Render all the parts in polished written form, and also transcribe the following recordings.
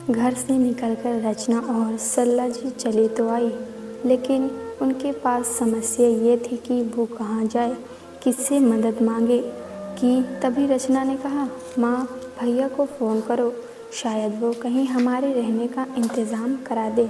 घर से निकलकर रचना और सल्ला जी चली तो आई, लेकिन उनके पास समस्या ये थी कि वो कहाँ जाए, किससे मदद मांगे। कि तभी रचना ने कहा, माँ, भैया को फ़ोन करो, शायद वो कहीं हमारे रहने का इंतज़ाम करा दे।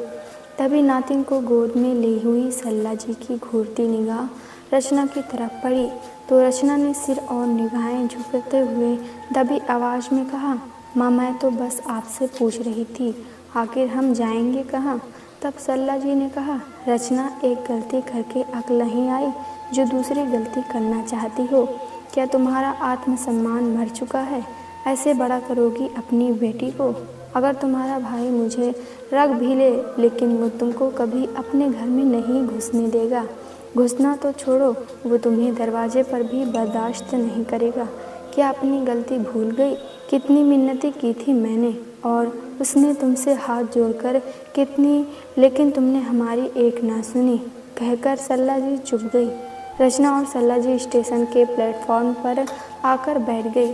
तभी नातिन को गोद में ली हुई सल्ला जी की घूरती निगाह रचना की तरफ पड़ी, तो रचना ने सिर और निगाहें झुकाते हुए दबी आवाज़ में कहा, माँ, मैं तो बस आपसे पूछ रही थी, आखिर हम जाएंगे कहाँ। तब सल्ला जी ने कहा, रचना, एक गलती करके अक्ल नहीं आई जो दूसरी गलती करना चाहती हो। क्या तुम्हारा आत्मसम्मान मर चुका है? ऐसे बड़ा करोगी अपनी बेटी को? अगर तुम्हारा भाई मुझे रख भी ले, लेकिन वो तुमको कभी अपने घर में नहीं घुसने देगा। घुसना तो छोड़ो, वो तुम्हें दरवाजे पर भी बर्दाश्त नहीं करेगा। क्या अपनी गलती भूल गई? कितनी मिन्नतें की थी मैंने, और उसने तुमसे हाथ जोड़कर कितनी, लेकिन तुमने हमारी एक ना सुनी। कहकर सल्ला जी चुप गई। रचना और सल्ला जी स्टेशन के प्लेटफॉर्म पर आकर बैठ गई।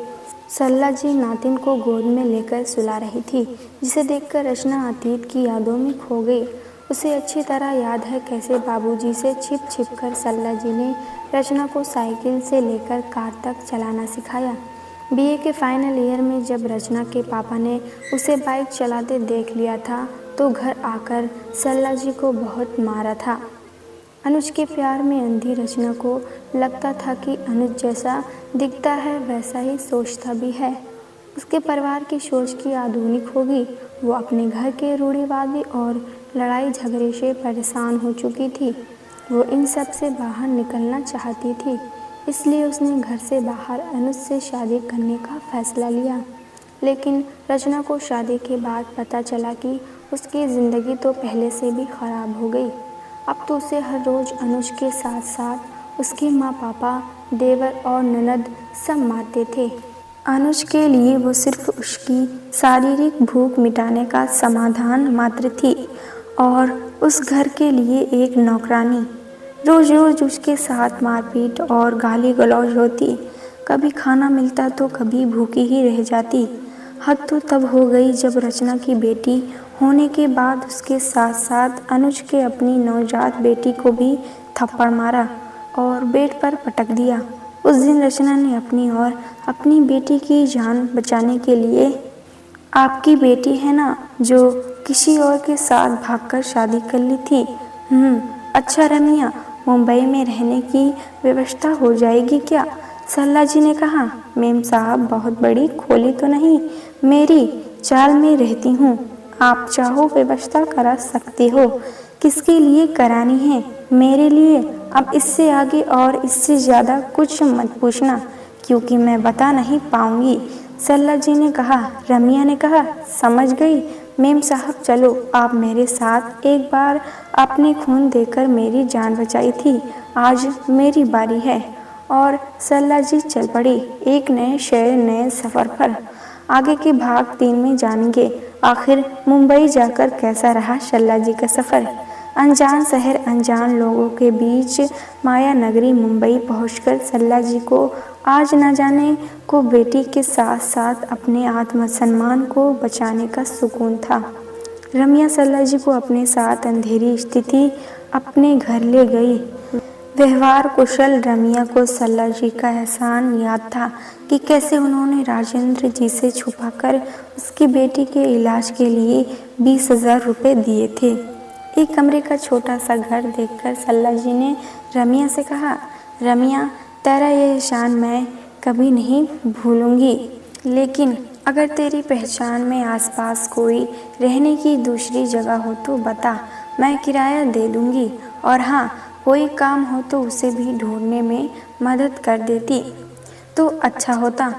सल्ला जी नातिन को गोद में लेकर सुला रही थी, जिसे देखकर रचना अतीत की यादों में खो गई। उसे अच्छी तरह याद है कैसे बाबूजी से छिप छिप कर सल्ला जी ने रचना को साइकिल से लेकर कार तक चलाना सिखाया। बीए के फाइनल ईयर में जब रचना के पापा ने उसे बाइक चलाते देख लिया था, तो घर आकर सल्ला जी को बहुत मारा था। अनुज के प्यार में अंधी रचना को लगता था कि अनुज जैसा दिखता है वैसा ही सोचता भी है। उसके परिवार की सोच की आधुनिक होगी। वो अपने घर के रूढ़िवादी और लड़ाई झगड़े से परेशान हो चुकी थी। वो इन सब से बाहर निकलना चाहती थी, इसलिए उसने घर से बाहर अनुज से शादी करने का फैसला लिया। लेकिन रचना को शादी के बाद पता चला कि उसकी ज़िंदगी तो पहले से भी ख़राब हो गई। अब तो उसे हर रोज़ अनुज के साथ साथ उसके माँ पापा, देवर और ननद सब मारते थे। अनुज के लिए वो सिर्फ उसकी शारीरिक भूख मिटाने का समाधान मात्र थी, और उस घर के लिए एक नौकरानी। रोज़ रोज़ उसके साथ मारपीट और गाली गलौज होती। कभी खाना मिलता तो कभी भूखी ही रह जाती। हद तो तब हो गई जब रचना की बेटी होने के बाद उसके साथ साथ अनुज के अपनी नवजात बेटी को भी थप्पड़ मारा और बेड पर पटक दिया। उस दिन रचना ने अपनी और अपनी बेटी की जान बचाने के लिए, आपकी बेटी है ना जो किसी और के साथ भागकर शादी कर ली थी? अच्छा रमिया, मुंबई में रहने की व्यवस्था हो जाएगी क्या? सल्ला जी ने कहा, मेम साहब, बहुत बड़ी खोली तो नहीं, मेरी चाल में रहती हूँ, आप चाहो व्यवस्था करा सकते हो। किसके लिए करानी है? मेरे लिए। अब इससे आगे और इससे ज़्यादा कुछ मत पूछना, क्योंकि मैं बता नहीं पाऊंगी। सल्ला जी ने कहा। रमिया ने कहा, समझ गई मेम साहब, चलो आप मेरे साथ। एक बार आपने खून देकर मेरी जान बचाई थी, आज मेरी बारी है। और सल्ला जी चल पड़ी एक नए शहर, नए सफ़र पर। आगे के भाग 3 में जानेंगे आखिर मुंबई जाकर कैसा रहा सल्ला जी का सफ़र। अनजान शहर, अनजान लोगों के बीच माया नगरी मुंबई पहुंचकर सल्ला जी को आज न जाने को बेटी के साथ साथ अपने आत्मसम्मान को बचाने का सुकून था। रमिया सल्ला जी को अपने साथ अंधेरी स्थिति अपने घर ले गई। व्यवहार कुशल रमिया को सल्ला जी का एहसान याद था कि कैसे उन्होंने राजेंद्र जी से छुपाकर उसकी बेटी के इलाज के लिए 20,000 रुपये दिए थे। एक कमरे का छोटा सा घर देखकर सल्ला जी ने रमिया से कहा, रमिया, तेरा ये एहसान मैं कभी नहीं भूलूंगी, लेकिन अगर तेरी पहचान में आसपास कोई रहने की दूसरी जगह हो तो बता, मैं किराया दे दूंगी। और हाँ, कोई काम हो तो उसे भी ढूंढने में मदद कर देती तो अच्छा होता।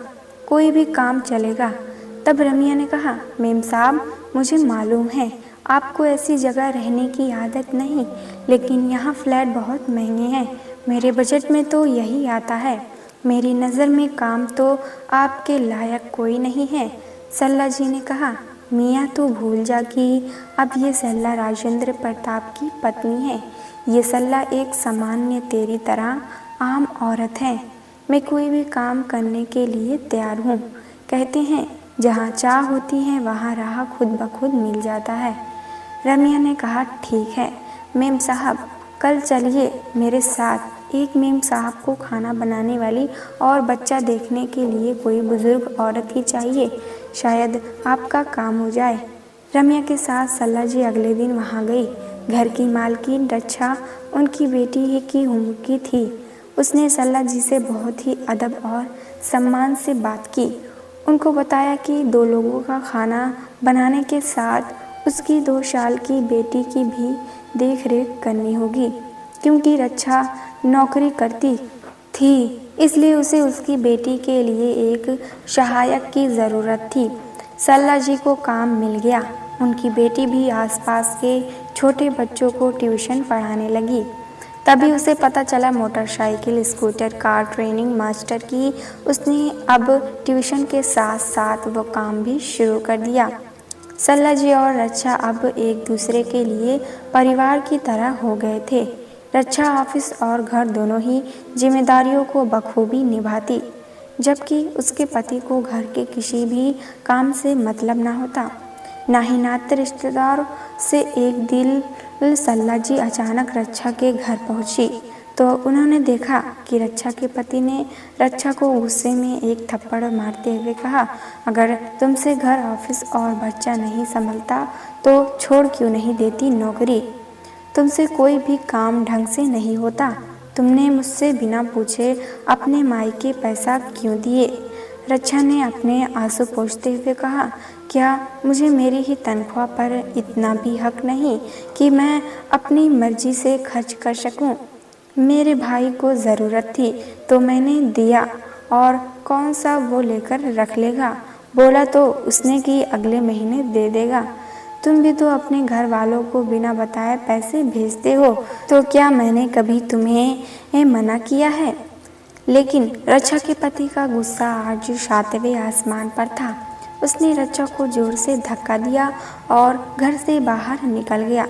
कोई भी काम चलेगा। तब रमिया ने कहा, मेम साहब, मुझे मालूम है आपको ऐसी जगह रहने की आदत नहीं, लेकिन यहाँ फ्लैट बहुत महंगे हैं। मेरे बजट में तो यही आता है। मेरी नज़र में काम तो आपके लायक कोई नहीं है। सल्ला जी ने कहा, मियाँ तू भूल जा कि अब ये सल्ला राजेंद्र प्रताप की पत्नी है। ये सल्ला एक सामान्य तेरी तरह आम औरत है। मैं कोई भी काम करने के लिए तैयार हूँ। कहते हैं जहाँ चाह होती है वहाँ राह खुद ब खुद मिल जाता है। रमिया ने कहा, ठीक है मेम साहब, कल चलिए मेरे साथ। एक मेम साहब को खाना बनाने वाली और बच्चा देखने के लिए कोई बुजुर्ग औरत ही चाहिए, शायद आपका काम हो जाए। रमिया के साथ सल्ला जी अगले दिन वहाँ गई। घर की मालकिन रक्षा उनकी बेटी ही की उम्र की थी। उसने सल्ला जी से बहुत ही अदब और सम्मान से बात की। उनको बताया कि 2 लोगों का खाना बनाने के साथ उसकी 2 साल की बेटी की भी देख रेख करनी होगी, क्योंकि रक्षा नौकरी करती थी, इसलिए उसे उसकी बेटी के लिए एक सहायक की ज़रूरत थी। सल्ला जी को काम मिल गया। उनकी बेटी भी आसपास के छोटे बच्चों को ट्यूशन पढ़ाने लगी। तभी उसे पता चला motorcycle, scooter, car training master की उसने अब ट्यूशन के साथ साथ वो काम भी शुरू कर दिया। सल्ला जी और रक्षा अब एक दूसरे के लिए परिवार की तरह हो गए थे। रक्षा ऑफिस और घर दोनों ही जिम्मेदारियों को बखूबी निभाती, जबकि उसके पति को घर के किसी भी काम से मतलब ना होता, ना ही नाते रिश्तेदार से। एक दिन सल्ला जी अचानक रक्षा के घर पहुंची तो उन्होंने देखा कि रक्षा के पति ने रक्षा को गुस्से में एक थप्पड़ मारते हुए कहा, अगर तुमसे घर, ऑफिस और बच्चा नहीं संभलता तो छोड़ क्यों नहीं देती नौकरी? तुमसे कोई भी काम ढंग से नहीं होता। तुमने मुझसे बिना पूछे अपने मायके पैसा क्यों दिए? रक्षा ने अपने आंसू पोंछते हुए कहा, क्या मुझे मेरी ही तनख्वाह पर इतना भी हक नहीं कि मैं अपनी मर्जी से खर्च कर सकूं? मेरे भाई को ज़रूरत थी तो मैंने दिया, और कौन सा वो लेकर रख लेगा? बोला तो उसने कि अगले महीने दे देगा। तुम भी तो अपने घर वालों को बिना बताए पैसे भेजते हो, तो क्या मैंने कभी तुम्हें मना किया है? लेकिन रक्षा के पति का गुस्सा आज 7वें आसमान पर था। उसने रक्षा को जोर से धक्का दिया और घर से बाहर निकल गया।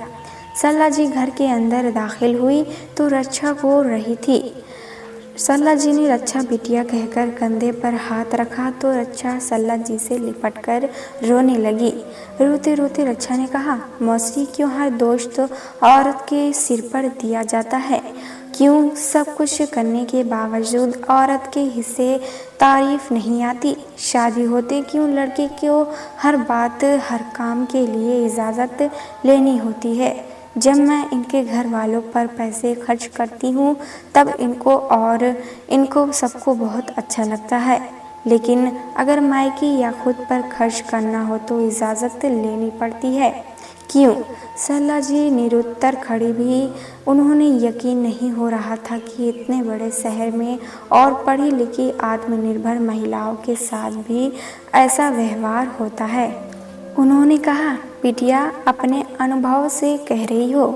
सल्ला जी घर के अंदर दाखिल हुई तो रक्षा रो रही थी। सल्ला जी ने रक्षा बिटिया कहकर कंधे पर हाथ रखा तो रक्षा सल्ला जी से लिपटकर रोने लगी। रोते रोते रक्षा ने कहा, मौसी, क्यों हर दोष तो औरत के सिर पर दिया जाता है? क्यों सब कुछ करने के बावजूद औरत के हिस्से तारीफ नहीं आती? शादी होते क्यों लड़के को हर बात, हर काम के लिए इजाज़त लेनी होती है? जब मैं इनके घर वालों पर पैसे खर्च करती हूँ तब इनको सबको बहुत अच्छा लगता है, लेकिन अगर मायके या खुद पर खर्च करना हो तो इजाज़त लेनी पड़ती है। क्यों? सल्ला जी निरुत्तर खड़ी भी। उन्होंने यकीन नहीं हो रहा था कि इतने बड़े शहर में और पढ़ी लिखी आत्मनिर्भर महिलाओं के साथ भी ऐसा व्यवहार होता है। उन्होंने कहा, बिटिया, अपने अनुभव से कह रही हो?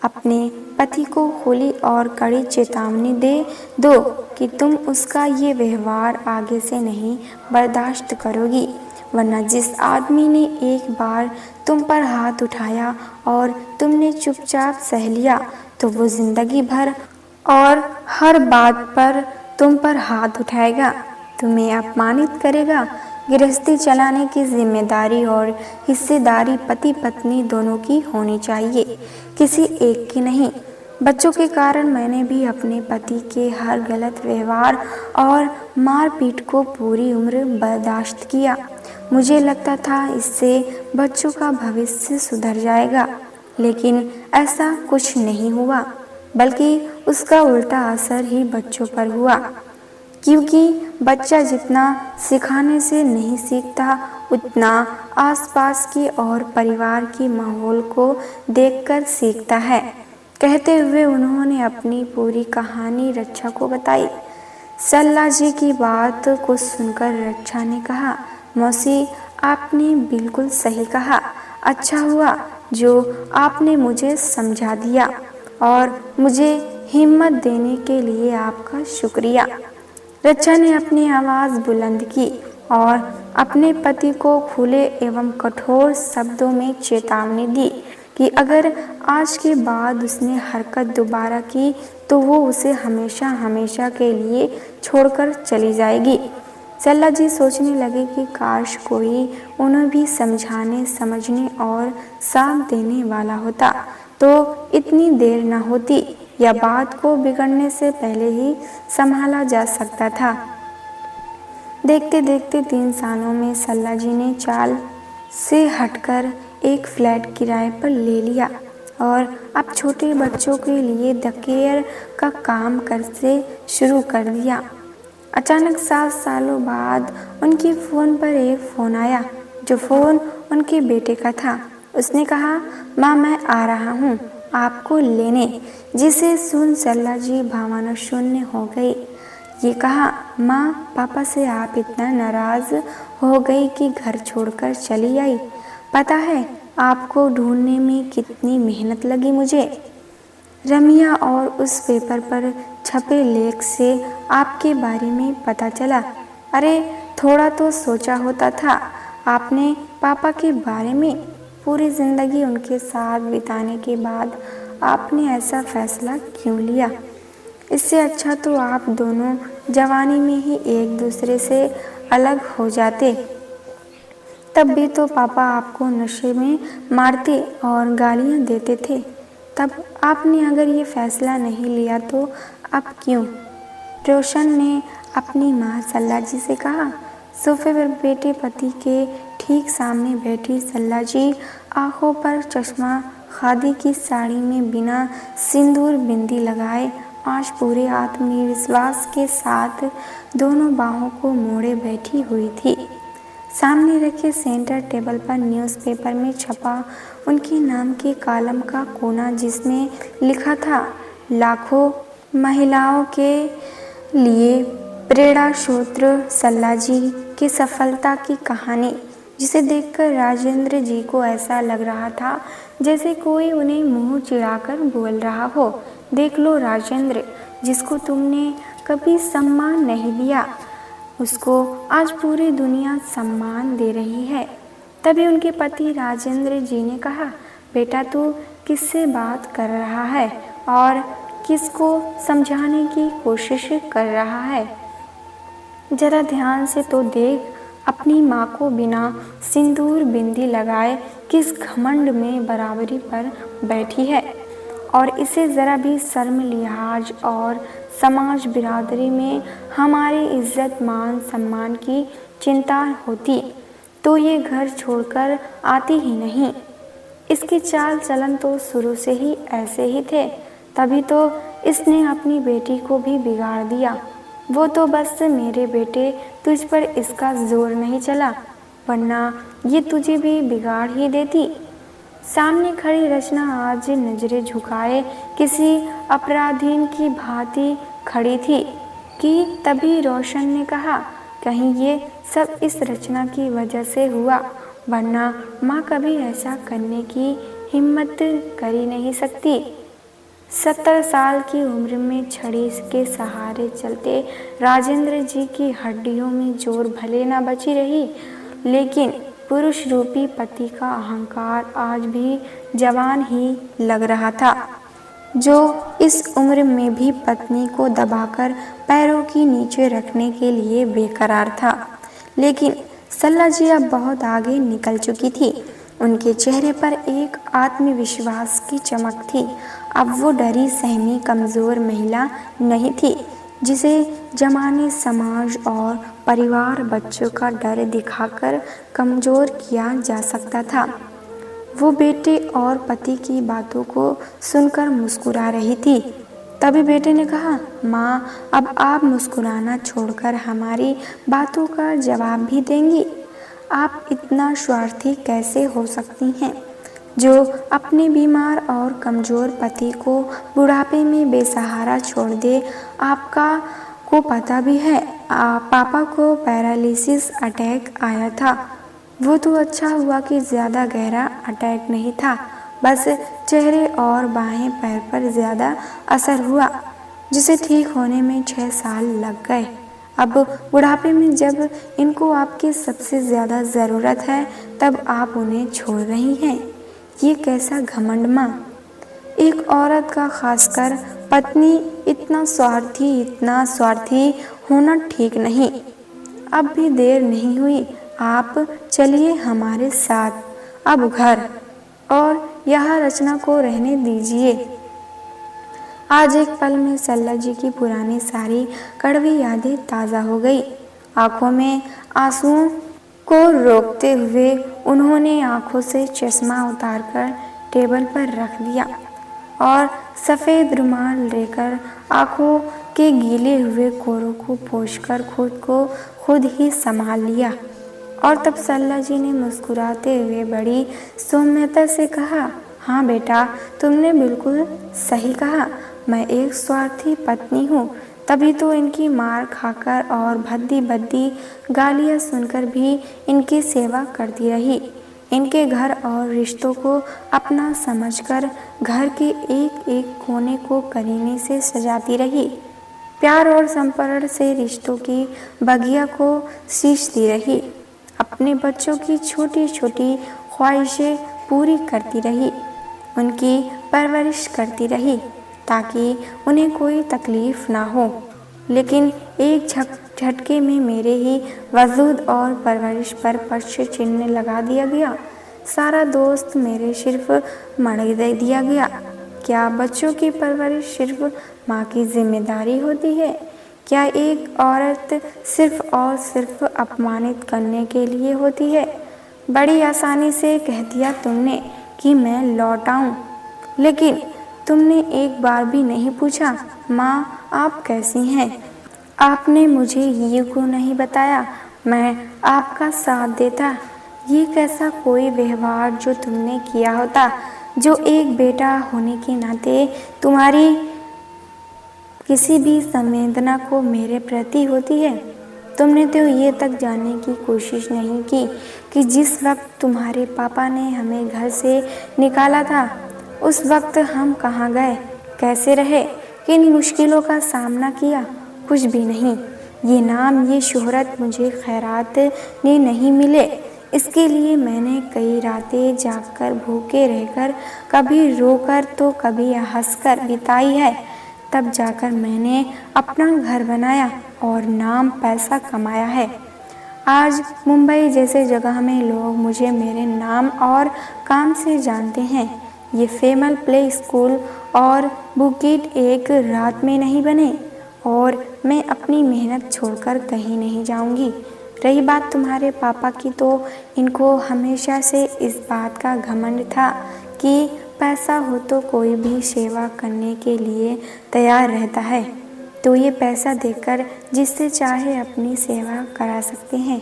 अपने पति को खुली और कड़ी चेतावनी दे दो कि तुम उसका ये व्यवहार आगे से नहीं बर्दाश्त करोगी, वरना जिस आदमी ने एक बार तुम पर हाथ उठाया और तुमने चुपचाप सह लिया तो वो जिंदगी भर और हर बात पर तुम पर हाथ उठाएगा, तुम्हें अपमानित करेगा। गृहस्थी चलाने की जिम्मेदारी और हिस्सेदारी पति पत्नी दोनों की होनी चाहिए, किसी एक की नहीं। बच्चों के कारण मैंने भी अपने पति के हर गलत व्यवहार और मारपीट को पूरी उम्र बर्दाश्त किया। मुझे लगता था इससे बच्चों का भविष्य सुधर जाएगा, लेकिन ऐसा कुछ नहीं हुआ, बल्कि उसका उल्टा असर ही बच्चों पर हुआ। क्योंकि बच्चा जितना सिखाने से नहीं सीखता, उतना आसपास की और परिवार की माहौल को देखकर सीखता है। कहते हुए उन्होंने अपनी पूरी कहानी रक्षा को बताई। सल्ला जी की बात को सुनकर रक्षा ने कहा, मौसी, आपने बिल्कुल सही कहा। अच्छा हुआ जो आपने मुझे समझा दिया, और मुझे हिम्मत देने के लिए आपका शुक्रिया। रक्षा ने अपनी आवाज़ बुलंद की और अपने पति को खुले एवं कठोर शब्दों में चेतावनी दी कि अगर आज के बाद उसने हरकत दोबारा की तो वो उसे हमेशा हमेशा के लिए छोड़कर चली जाएगी। सल्ला जी सोचने लगे कि काश कोई उन्हें भी समझाने समझने और साथ देने वाला होता तो इतनी देर न होती या बात को बिगड़ने से पहले ही संभाला जा सकता था। देखते देखते 3 सालों में सल्ला जी ने चाल से हटकर एक फ्लैट किराए पर ले लिया और अब छोटे बच्चों के लिए द केयर का काम कर से शुरू कर दिया। अचानक 7 सालों बाद उनके फ़ोन पर एक फ़ोन आया, जो फ़ोन उनके बेटे का था। उसने कहा, माँ मैं आ रहा हूँ आपको लेने, जिसे सुन सल्ला जी भावनाशून्य हो गई। ये कहा, माँ पापा से आप इतना नाराज़ हो गई कि घर छोड़कर चली आई। पता है आपको ढूंढने में कितनी मेहनत लगी मुझे। रमिया और उस पेपर पर छपे लेख से आपके बारे में पता चला। अरे थोड़ा तो सोचा होता था आपने पापा के बारे में। पूरी ज़िंदगी उनके साथ बिताने के बाद आपने ऐसा फैसला क्यों लिया? इससे अच्छा तो आप दोनों जवानी में ही एक दूसरे से अलग हो जाते। तब भी तो पापा आपको नशे में मारते और गालियाँ देते थे। तब आपने अगर ये फैसला नहीं लिया तो अब क्यों? रोशन ने अपनी माँ सल्ला जी से कहा। सोफे पर बेटे पति के ठीक सामने बैठी सल्ला जी आंखों पर चश्मा, खादी की साड़ी में बिना सिंदूर बिंदी लगाए आज पूरे आत्मविश्वास के साथ दोनों बाहों को मोड़े बैठी हुई थी। सामने रखे सेंटर टेबल पर न्यूज़पेपर में छपा उनके नाम के कॉलम का कोना, जिसमें लिखा था लाखों महिलाओं के लिए प्रेरणा स्रोत सल्ला जी की सफलता की कहानी, जिसे देखकर राजेंद्र जी को ऐसा लग रहा था जैसे कोई उन्हें मुंह चिढ़ाकर बोल रहा हो, देख लो राजेंद्र, जिसको तुमने कभी सम्मान नहीं दिया उसको आज पूरी दुनिया सम्मान दे रही है। तभी उनके पति राजेंद्र जी ने कहा, बेटा तू किससे बात कर रहा है और किसको समझाने की कोशिश कर रहा है? जरा ध्यान से तो देख, अपनी माँ को बिना सिंदूर बिंदी लगाए किस घमंड में बराबरी पर बैठी है, और इसे ज़रा भी शर्म लिहाज और समाज बिरादरी में हमारी इज्जत मान सम्मान की चिंता होती तो ये घर छोड़कर आती ही नहीं। इसकी चाल चलन तो शुरू से ही ऐसे ही थे, तभी तो इसने अपनी बेटी को भी बिगाड़ दिया। वो तो बस मेरे बेटे तुझ पर इसका जोर नहीं चला, वरना ये तुझे भी बिगाड़ ही देती। सामने खड़ी रचना आज नजरें झुकाए किसी अपराधीन की भांति खड़ी थी कि तभी रोशन ने कहा, कहीं ये सब इस रचना की वजह से हुआ, वरना माँ कभी ऐसा करने की हिम्मत कर ही नहीं सकती। 70 साल की उम्र में छड़ी के सहारे चलते राजेंद्र जी की हड्डियों में जोर भले ना बची रही, लेकिन पुरुष रूपी पति का अहंकार आज भी जवान ही लग रहा था, जो इस उम्र में भी पत्नी को दबाकर पैरों के नीचे रखने के लिए बेकरार था। लेकिन सल्ला जी अब बहुत आगे निकल चुकी थी। उनके चेहरे पर एक आत्मविश्वास की चमक थी। अब वो डरी सहमी कमज़ोर महिला नहीं थी, जिसे जमाने, समाज और परिवार बच्चों का डर दिखाकर कमज़ोर किया जा सकता था। वो बेटे और पति की बातों को सुनकर मुस्कुरा रही थी। तभी बेटे ने कहा, माँ अब आप मुस्कुराना छोड़कर हमारी बातों का जवाब भी देंगी? आप इतना स्वार्थी कैसे हो सकती हैं, जो अपने बीमार और कमज़ोर पति को बुढ़ापे में बेसहारा छोड़ दे? आपका को पता भी है पापा को पैरालिसिस अटैक आया था। वो तो अच्छा हुआ कि ज़्यादा गहरा अटैक नहीं था, बस चेहरे और बाएं पैर पर ज़्यादा असर हुआ, जिसे ठीक होने में 6 साल लग गए। अब बुढ़ापे में जब इनको आपकी सबसे ज़्यादा ज़रूरत है, तब आप उन्हें छोड़ रही हैं। ये कैसा घमंड माँ! एक औरत का, खासकर पत्नी, इतना स्वार्थी होना ठीक नहीं। अब भी देर नहीं हुई, आप चलिए हमारे साथ अब घर, और यहाँ रचना को रहने दीजिए। आज एक पल में सल्ला जी की पुरानी सारी कड़वी यादें ताज़ा हो गई। आंखों में आंसुओं को रोकते हुए उन्होंने आंखों से चश्मा उतारकर टेबल पर रख दिया और सफ़ेद रुमाल लेकर आंखों के गीले हुए कोरों को पोंछकर खुद को खुद ही संभाल लिया। और तब सल्ला जी ने मुस्कुराते हुए बड़ी सौम्यता से कहा, हाँ बेटा, तुमने बिल्कुल सही कहा। मैं एक स्वार्थी पत्नी हूँ, तभी तो इनकी मार खाकर और भद्दी भद्दी गालियाँ सुनकर भी इनकी सेवा करती रही। इनके घर और रिश्तों को अपना समझकर घर के एक एक कोने को करीने से सजाती रही। प्यार और संपरण से रिश्तों की बगिया को सींचती रही। अपने बच्चों की छोटी छोटी ख्वाहिशें पूरी करती रही। उनकी परवरिश करती रही ताकि उन्हें कोई तकलीफ़ ना हो। लेकिन एक झटके में मेरे ही वजूद और परवरिश पर प्रश्न चिन्ह लगा दिया गया। सारा दोस्त मेरे सिर्फ मड़ दे दिया गया। क्या बच्चों की परवरिश सिर्फ माँ की जिम्मेदारी होती है? क्या एक औरत सिर्फ और सिर्फ अपमानित करने के लिए होती है? बड़ी आसानी से कह दिया तुमने कि मैं लौट आऊं, लेकिन तुमने एक बार भी नहीं पूछा, माँ आप कैसी हैं? आपने मुझे ये क्यों नहीं बताया? मैं आपका साथ देता। ये कैसा कोई व्यवहार जो तुमने किया होता, जो एक बेटा होने के नाते तुम्हारी किसी भी संवेदना को मेरे प्रति होती है। तुमने तो ये तक जानने की कोशिश नहीं की कि जिस वक्त तुम्हारे पापा ने हमें घर से निकाला था, उस वक्त हम कहाँ गए, कैसे रहे, किन मुश्किलों का सामना किया? कुछ भी नहीं। ये नाम, ये शोहरत मुझे खैरात ने नहीं मिले। इसके लिए मैंने कई रातें जागकर, भूखे रहकर, कभी रोकर तो कभी हंसकर बिताई है। तब जाकर मैंने अपना घर बनाया और नाम पैसा कमाया है। आज मुंबई जैसे जगह में लोग मुझे मेरे नाम और काम से जानते हैं। ये फेमल प्ले स्कूल और बुकीट एक रात में नहीं बने, और मैं अपनी मेहनत छोड़कर कहीं नहीं जाऊंगी। रही बात तुम्हारे पापा की, तो इनको हमेशा से इस बात का घमंड था कि पैसा हो तो कोई भी सेवा करने के लिए तैयार रहता है, तो ये पैसा देकर जिससे चाहे अपनी सेवा करा सकते हैं।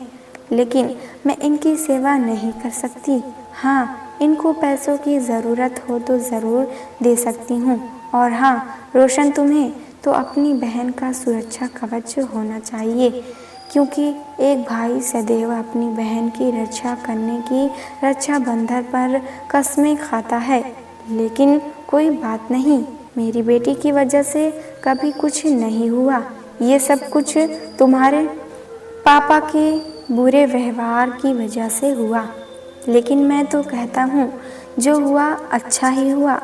लेकिन मैं इनकी सेवा नहीं कर सकती। हाँ, इनको पैसों की ज़रूरत हो तो ज़रूर दे सकती हूँ। और हाँ रोशन, तुम्हें तो अपनी बहन का सुरक्षा कवच होना चाहिए, क्योंकि एक भाई सदैव अपनी बहन की रक्षा करने की रक्षा बंधन पर कसमें खाता है। लेकिन कोई बात नहीं, मेरी बेटी की वजह से कभी कुछ नहीं हुआ। ये सब कुछ तुम्हारे पापा के बुरे व्यवहार की वजह से हुआ। लेकिन मैं तो कहता हूँ, जो हुआ अच्छा ही हुआ,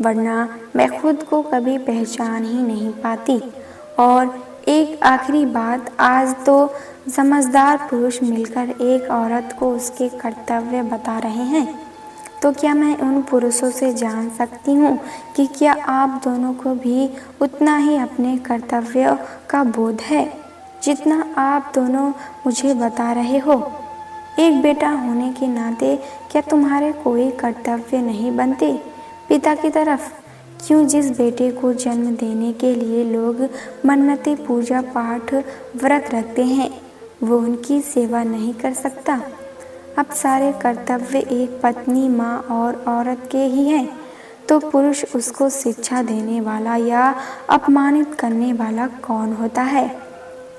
वरना मैं खुद को कभी पहचान ही नहीं पाती। और एक आखिरी बात, आज तो समझदार पुरुष मिलकर एक औरत को उसके कर्तव्य बता रहे हैं, तो क्या मैं उन पुरुषों से जान सकती हूँ कि क्या आप दोनों को भी उतना ही अपने कर्तव्य का बोध है जितना आप दोनों मुझे बता रहे हो? एक बेटा होने के नाते क्या तुम्हारे कोई कर्तव्य नहीं बनते पिता की तरफ? क्यों जिस बेटे को जन्म देने के लिए लोग मन्नतें, पूजा पाठ, व्रत रखते हैं, वो उनकी सेवा नहीं कर सकता? अब सारे कर्तव्य एक पत्नी, माँ और औरत के ही हैं, तो पुरुष उसको शिक्षा देने वाला या अपमानित करने वाला कौन होता है?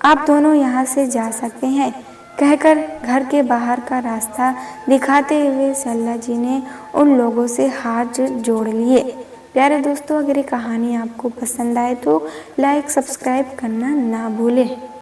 आप दोनों यहाँ से जा सकते हैं, कहकर घर के बाहर का रास्ता दिखाते हुए सल्ला जी ने उन लोगों से हाथ जोड़ लिए। प्यारे दोस्तों, अगर ये कहानी आपको पसंद आए तो लाइक, सब्सक्राइब करना ना भूलें।